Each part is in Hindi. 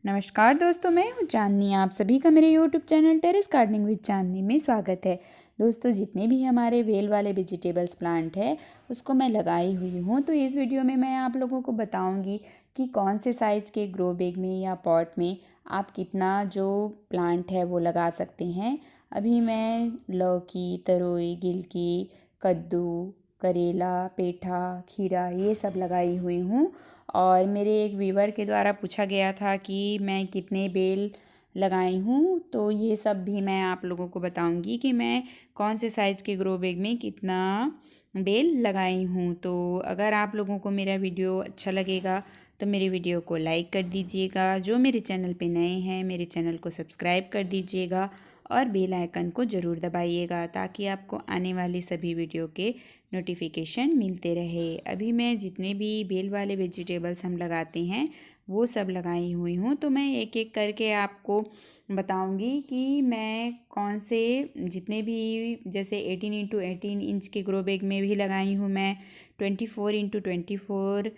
नमस्कार दोस्तों, मैं हूँ चांदनी। आप सभी का मेरे YouTube channel terrace gardening with Chandni में स्वागत है। दोस्तों, जितने भी हमारे वेल वाले वेजिटेबल्स प्लांट है उसको मैं लगाई हुई हूँ। तो इस वीडियो में मैं आप लोगों को बताऊँगी कि कौन से साइज़ के ग्रो बैग में या पॉट में आप कितना जो प्लांट है वो लगा सकते हैं। अभी मैं लौकी, तरोई, गिलकी, कद्दू, करेला, पेठा, खीरा ये सब लगाई हुई हूँ। और मेरे एक व्यूवर के द्वारा पूछा गया था कि मैं कितने बेल लगाई हूँ, तो ये सब भी मैं आप लोगों को बताऊंगी कि मैं कौन से साइज़ के ग्रो बैग में कितना बेल लगाई हूँ। तो अगर आप लोगों को मेरा वीडियो अच्छा लगेगा तो मेरे वीडियो को लाइक कर दीजिएगा। जो मेरे चैनल पे नए हैं मेरे चैनल को सब्सक्राइब कर दीजिएगा और बेल आइकन को ज़रूर दबाइएगा ताकि आपको आने वाली सभी वीडियो के नोटिफिकेशन मिलते रहे। अभी मैं जितने भी बेल वाले वेजिटेबल्स हम लगाते हैं वो सब लगाई हुई हूँ। तो मैं एक एक करके आपको बताऊंगी कि मैं कौन से जितने भी जैसे 18x18 इंच के ग्रो बैग में भी लगाई हूँ, मैं 24x24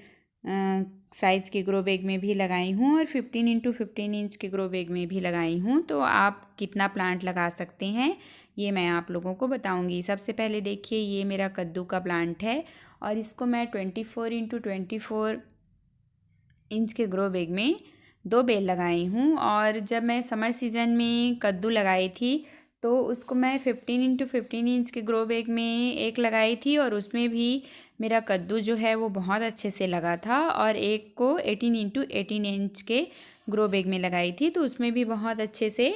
साइज़ के ग्रो बैग में भी लगाई हूँ और 15x15 इंच के ग्रो बैग में भी लगाई हूँ। तो आप कितना प्लांट लगा सकते हैं ये मैं आप लोगों को बताऊंगी। सबसे पहले देखिए, ये मेरा कद्दू का प्लांट है और इसको मैं 24x24 इंच के ग्रो बैग में 2 बेल लगाई हूँ। और जब मैं समर सीज़न में कद्दू लगाई थी तो उसको मैं 15x15 इंच के ग्रो बैग में एक लगाई थी और उसमें भी मेरा कद्दू जो है वो बहुत अच्छे से लगा था। और एक को 18x18 इंच के ग्रो बैग में लगाई थी तो उसमें भी बहुत अच्छे से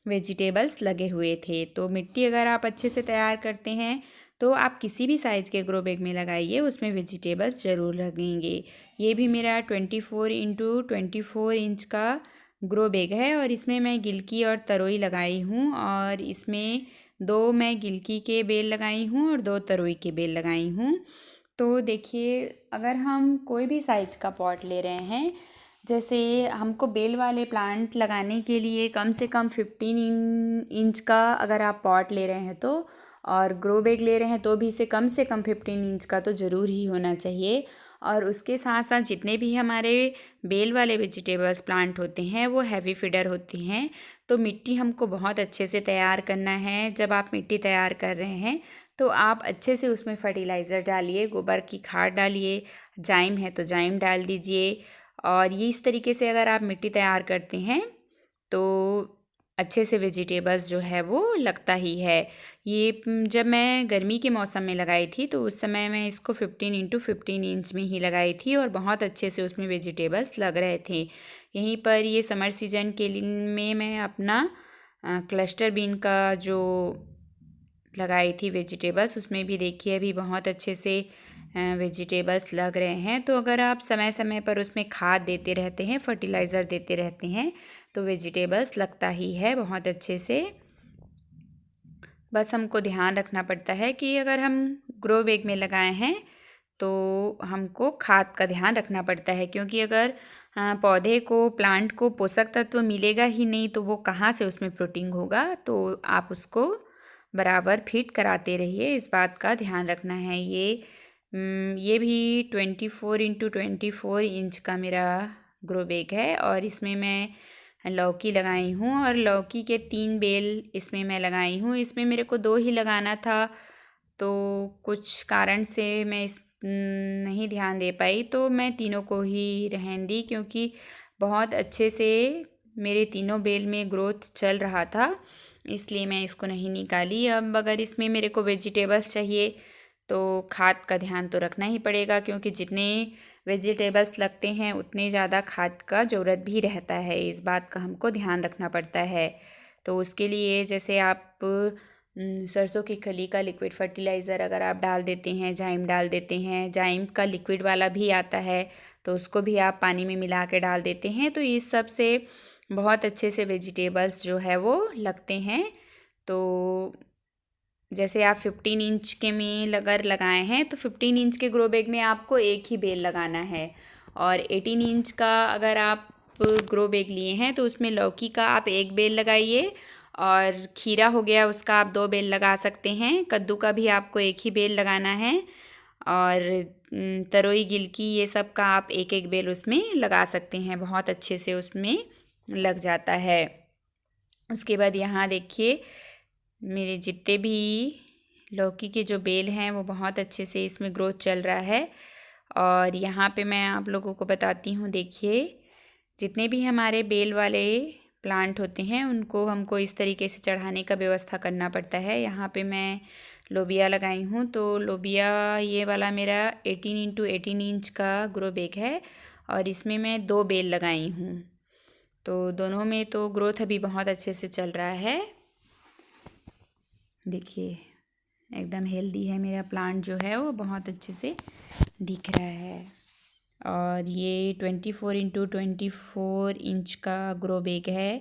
वेजिटेबल्स लगे हुए थे। तो मिट्टी अगर आप अच्छे से तैयार करते हैं तो आप किसी भी साइज़ के ग्रो बैग में लगाइए, उसमें वेजिटेबल्स ज़रूर लगेंगे। ये भी मेरा 24x24 इंच का ग्रो बैग है और इसमें मैं गिलकी और तरोई लगाई हूँ। और इसमें 2 मैं गिलकी के बेल लगाई हूँ और 2 तरोई के बेल लगाई हूँ। तो देखिए, अगर हम कोई भी साइज़ का पॉट ले रहे हैं, जैसे हमको बेल वाले प्लांट लगाने के लिए कम से कम 15 इंच का अगर आप पॉट ले रहे हैं तो, और ग्रो बैग ले रहे हैं तो भी इसे कम से कम 15 इंच का तो ज़रूर ही होना चाहिए। और उसके साथ साथ जितने भी हमारे बेल वाले वेजिटेबल्स प्लांट होते हैं वो हैवी फीडर होती हैं। तो मिट्टी हमको बहुत अच्छे से तैयार करना है। जब आप मिट्टी तैयार कर रहे हैं तो आप अच्छे से उसमें फर्टिलाइज़र डालिए, गोबर की खाद डालिए, जाइम है तो जाइम डाल दीजिए। और ये इस तरीके से अगर आप मिट्टी तैयार करते हैं तो अच्छे से वेजिटेबल्स जो है वो लगता ही है। ये जब मैं गर्मी के मौसम में लगाई थी तो उस समय मैं इसको 15x15 इंच में ही लगाई थी और बहुत अच्छे से उसमें वेजिटेबल्स लग रहे थे। यहीं पर ये समर सीजन के लिए में मैं अपना क्लस्टर बीन का जो लगाई थी वेजिटेबल्स, उसमें भी देखिए अभी बहुत अच्छे से वेजिटेबल्स लग रहे हैं। तो अगर आप समय समय पर उसमें खाद देते रहते हैं, फर्टिलाइज़र देते रहते हैं तो वेजिटेबल्स लगता ही है बहुत अच्छे से। बस हमको ध्यान रखना पड़ता है कि अगर हम ग्रो बैग में लगाए हैं तो हमको खाद का ध्यान रखना पड़ता है, क्योंकि अगर पौधे को, प्लांट को पोषक तत्व मिलेगा ही नहीं तो वो कहाँ से उसमें प्रोटीन होगा। तो आप उसको बराबर फीड कराते रहिए, इस बात का ध्यान रखना है। ये भी 24x24 इंच का मेरा ग्रो बैग है और इसमें मैं लौकी लगाई हूँ और लौकी के 3 बेल इसमें मैं लगाई हूँ। इसमें मेरे को 2 ही लगाना था तो कुछ कारण से मैं इस नहीं ध्यान दे पाई तो मैं तीनों को ही रहने दी, क्योंकि बहुत अच्छे से मेरे तीनों बेल में ग्रोथ चल रहा था, इसलिए मैं इसको नहीं निकाली। अब अगर इसमें मेरे को वेजिटेबल्स चाहिए तो खाद का ध्यान तो रखना ही पड़ेगा, क्योंकि जितने वेजिटेबल्स लगते हैं उतने ज़्यादा खाद का ज़रूरत भी रहता है। इस बात का हमको ध्यान रखना पड़ता है। तो उसके लिए जैसे आप सरसों की खली का लिक्विड फर्टिलाइज़र अगर आप डाल देते हैं, जाइम डाल देते हैं, जाइम का लिक्विड वाला भी आता है तो उसको भी आप पानी में मिला के डाल देते हैं, तो इस सब से बहुत अच्छे से वेजिटेबल्स जो है वो लगते हैं। तो जैसे आप 15 इंच के में अगर लगाए हैं तो 15 इंच के ग्रो बैग में आपको एक ही बेल लगाना है। और 18 इंच का अगर आप ग्रो बैग लिए हैं तो उसमें लौकी का आप एक बेल लगाइए और खीरा हो गया उसका आप 2 बेल लगा सकते हैं। कद्दू का भी आपको एक ही बेल लगाना है और तरोई, गिलकी ये सब का आप एक एक बेल उसमें लगा सकते हैं। बहुत अच्छे से उसमें लग जाता है। उसके बाद यहाँ देखिए मेरे जितने भी लौकी के जो बेल हैं वो बहुत अच्छे से इसमें ग्रोथ चल रहा है। और यहाँ पे मैं आप लोगों को बताती हूँ, देखिए जितने भी हमारे बेल वाले प्लांट होते हैं उनको हमको इस तरीके से चढ़ाने का व्यवस्था करना पड़ता है। यहाँ पे मैं लोबिया लगाई हूँ, तो लोबिया ये वाला मेरा 18x18 इंच का ग्रो बैग है और इसमें मैं 2 बेल लगाई हूँ। तो दोनों में तो ग्रोथ अभी बहुत अच्छे से चल रहा है। देखिए एकदम हेल्दी है मेरा प्लांट, जो है वो बहुत अच्छे से दिख रहा है। और ये 24x24 इंच का ग्रो बैग है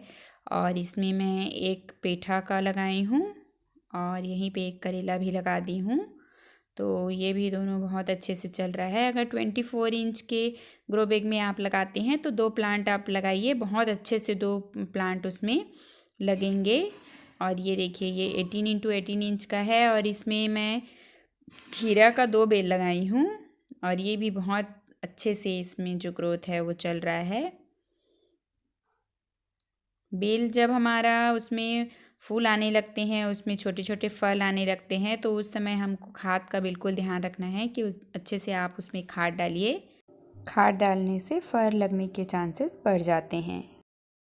और इसमें मैं एक पेठा का लगाई हूँ और यहीं पे एक करेला भी लगा दी हूँ। तो ये भी दोनों बहुत अच्छे से चल रहा है। अगर 24 इंच के ग्रो बैग में आप लगाते हैं तो 2 प्लांट आप लगाइए, बहुत अच्छे से 2 प्लांट उसमें लगेंगे। और ये देखिए ये 18x18 इंच का है और इसमें मैं खीरा का 2 बेल लगाई हूँ और ये भी बहुत अच्छे से इसमें जो ग्रोथ है वो चल रहा है। बेल जब हमारा उसमें फूल आने लगते हैं, उसमें छोटे छोटे फल आने लगते हैं, तो उस समय हमको खाद का बिल्कुल ध्यान रखना है कि अच्छे से आप उसमें खाद डालिए। खाद डालने से फल लगने के चांसेस बढ़ जाते हैं।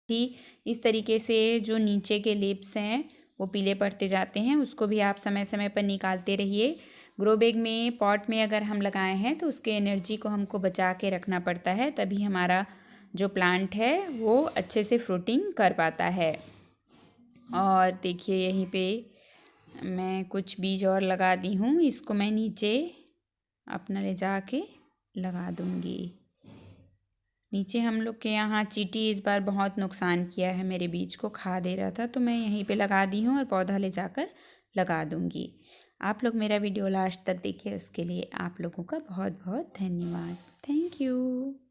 इस तरीके से जो नीचे के लीव्स हैं वो पीले पड़ते जाते हैं, उसको भी आप समय समय पर निकालते रहिए। ग्रो बैग में पॉट में अगर हम लगाए हैं तो उसके एनर्जी को हमको बचा के रखना पड़ता है, तभी हमारा जो प्लांट है वो अच्छे से फ्रूटिंग कर पाता है। और देखिए यहीं पे मैं कुछ बीज और लगा दी हूँ, इसको मैं नीचे अपना ले जा के लगा दूँगी। नीचे हम लोग के यहाँ चींटी इस बार बहुत नुकसान किया है, मेरे बीज को खा दे रहा था, तो मैं यहीं पे लगा दी हूँ और पौधा ले जाकर लगा दूँगी। आप लोग मेरा वीडियो लास्ट तक देखिए, उसके लिए आप लोगों का बहुत बहुत धन्यवाद। Thank you.